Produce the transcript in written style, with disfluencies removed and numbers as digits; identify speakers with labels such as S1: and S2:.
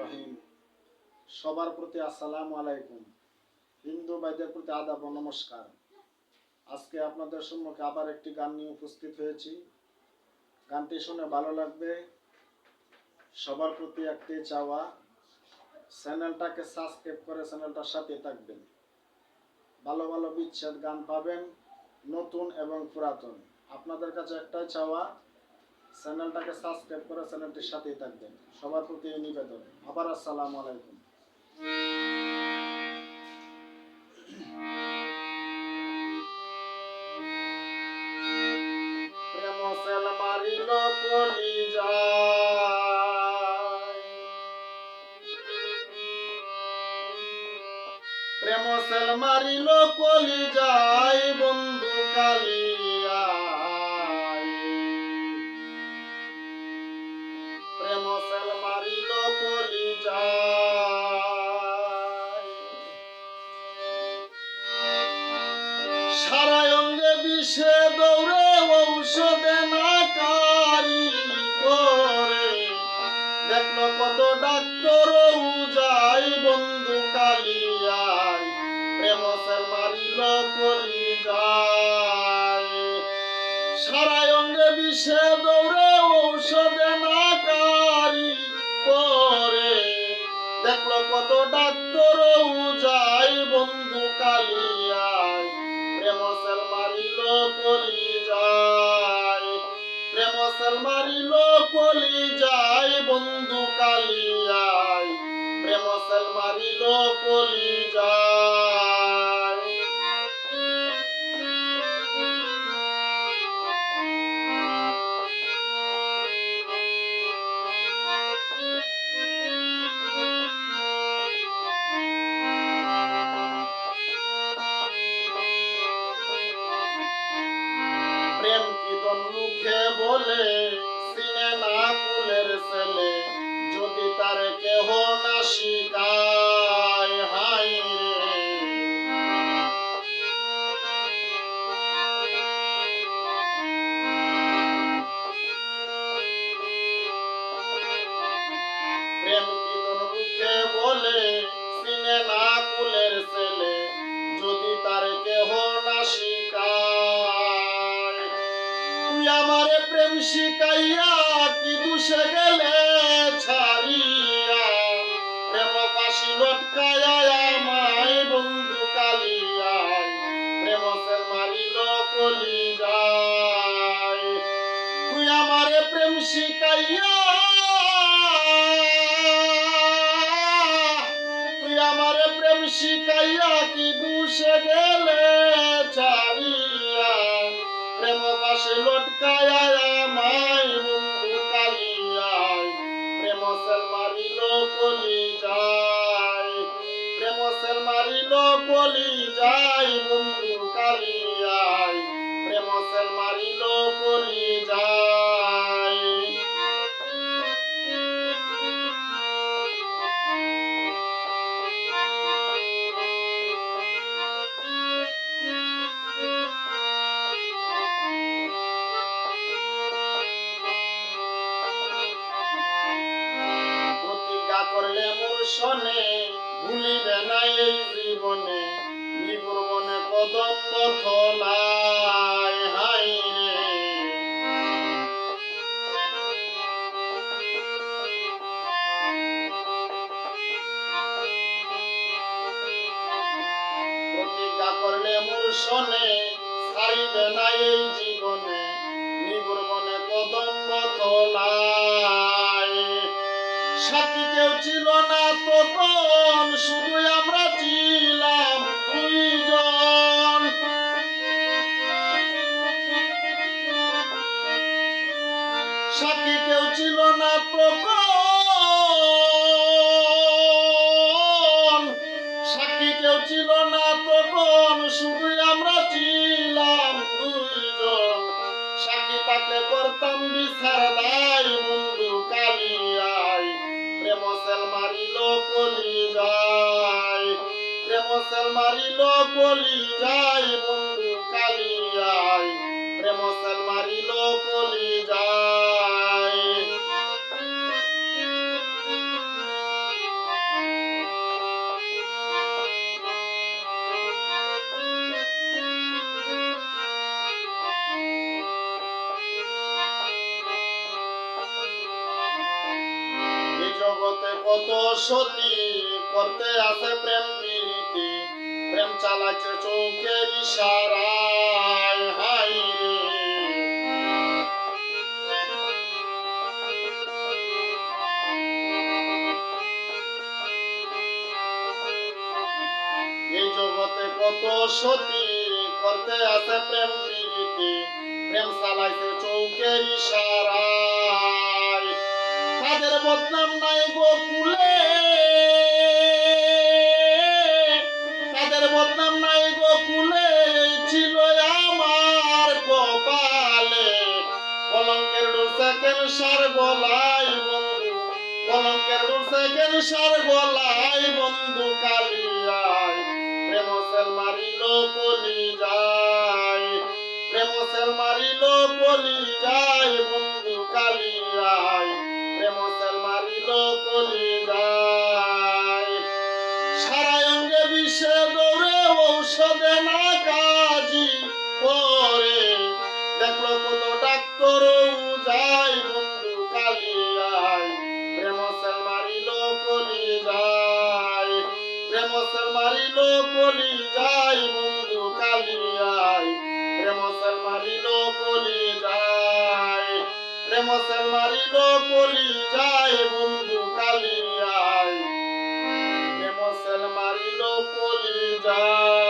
S1: রহিম। সবার প্রতি আসসালামু আলাইকুম। হিন্দু ভাইদের প্রতি আদাব ও নমস্কার। আজকে আপনাদের সম্মুখে আবার একটি গান নিয়ে উপস্থিত হয়েছি। গানটি শুনে ভালো লাগবে। সবার প্রতি একটি চাওয়া, চ্যানেলটাকে সাবস্ক্রাইব করে চ্যানেলটার সাথে থাকবেন। ভালো ভালো বিচ্ছেদ গান পাবেন, নতুন এবং পুরাতন। আপনাদের কাছে একটাই চাওয়া, চ্যানেলটাকে সাবস্ক্রাইব করে চ্যানেলটির সাথেই থাকবেন। সবার প্রতি এই নিবেদন। আবার আসসালামু আলাইকুম। প্রেম সেল মারিল কলিজায়, প্রেম সেল মারিল কলিজায় বন্ধু কালিয়ায়, প্রেম সেল মারিল কলিজায়, সারা অঙ্গে বিষে দৌড়ে ঔষধে নাকারি করে, দেখলো কত ডাক্তার যায় বন্ধু কালিয়ায়, প্রেম সেল মারিল কলিজায়, সারা অঙ্গে বিষে দৌড়ে ঔষধে নাকারি করে, দেখলো কত ডাক্তার যায় বন্ধু কালিয়ায়, প্রেম সেল মারিল কলিজায়, প্রেম সেল মারিল কলিজায় বন্ধু কালিয়ায়, প্রেম সেল মারিল কলিজায়। প্রেম কি দন মুখে বলে সিনে না কুলের ছেলে, যদি তার কেহ না শিখায় হাই রে। প্রেম কি দন মুখে বলে সিনে না কুলের ছেলে, যদি তার কেহ না শিখায়, তুই আমারে প্রেম শিখাইয়া কি দুষে গেলে ছাড়িয়া, প্রেম পাশি লটকায়া আমায় বন্ধু কালিয়ায়, প্রেম সেল মারিল কলিজায়, তুই আমারে প্রেম শিখাইয়া, তুই আমারে প্রেম শিখাইয়া কি দুষে গেলে ছাড়িয়া, প্রেম পাশে লটকায়া আমায় বন্ধু কালিয়ায়, প্রেম সেল মারিল কলিজায়, প্রেম সেল মারিল কলিজায় বন্ধু কালিয়ায়, প্রেম সেল মারিল কলিজায়। প্রতিজ্ঞা করলে মোর সনে ভুলিবে না এই জীবনে, নিগুর বনে কদম্ব থলায় হাই রে। প্রতিজ্ঞা করলে মোর সনে ছাড়িবে না এই জীবনে, নিগুর বনে কদম্ব থলায়, সাথী কেউ ছিল না তখন, শুধু আমরা ছিলাম দুইজন, সাথী কেউ ছিল না তখন, সাথী কেউ ছিল না তখন, শুধু আমরা ছিলাম দুইজন, সাথী থাকলে করতাম বিচার দায় বন্ধু কালিয়ায়, প্রেম সেল মারিল কলিজায়, প্রেম সেল মারিল কলিজায় বন্ধু কালিয়ায়, প্রেম সেল মারিল কলিজায়। কত সতী করতে আছে প্রেম প্রীতি, প্রেম চালাচ্ছে চোখের ইশারায়, হাই রে। এই জগতে কত সতী করতে আছে প্রেম প্রীতি, প্রেম চালাইছে চৌকের ইশারায়। তাদের বদনাম নাই গোকুলে, তাদের বদনাম নাই গোকুলে, ছিল আমার কপালে। কলঙ্কের ডুলছে ক্যান্সার গলায় বন্ধু, কলঙ্কের ডুলছে ক্যান্সার গলায় বন্ধু কালিয়ায়। প্রেম সেল মারিল কলি যায়, প্রেম সেল মারিল কলি যায় বন্ধু কালিয়ায়। প্রেম সেল মারিল কলি যায়। সারা অঙ্গে বিষে দৌড়ে ঔষধে না কাজি করে, দেখলো কত ডাক্তার যায় বন্ধু কালিয়ায়। প্রেম সেল মারিল কলি যায়, প্রেম সেল মারিল কলি যায় বন্ধু কালিয়ায়। প্রেম সেল মারিল কলি যায়, প্রেম সেল মারিল কলি যায় বন্ধু কালিয়ায়। প্রেম সেল মারিল কলি যায়।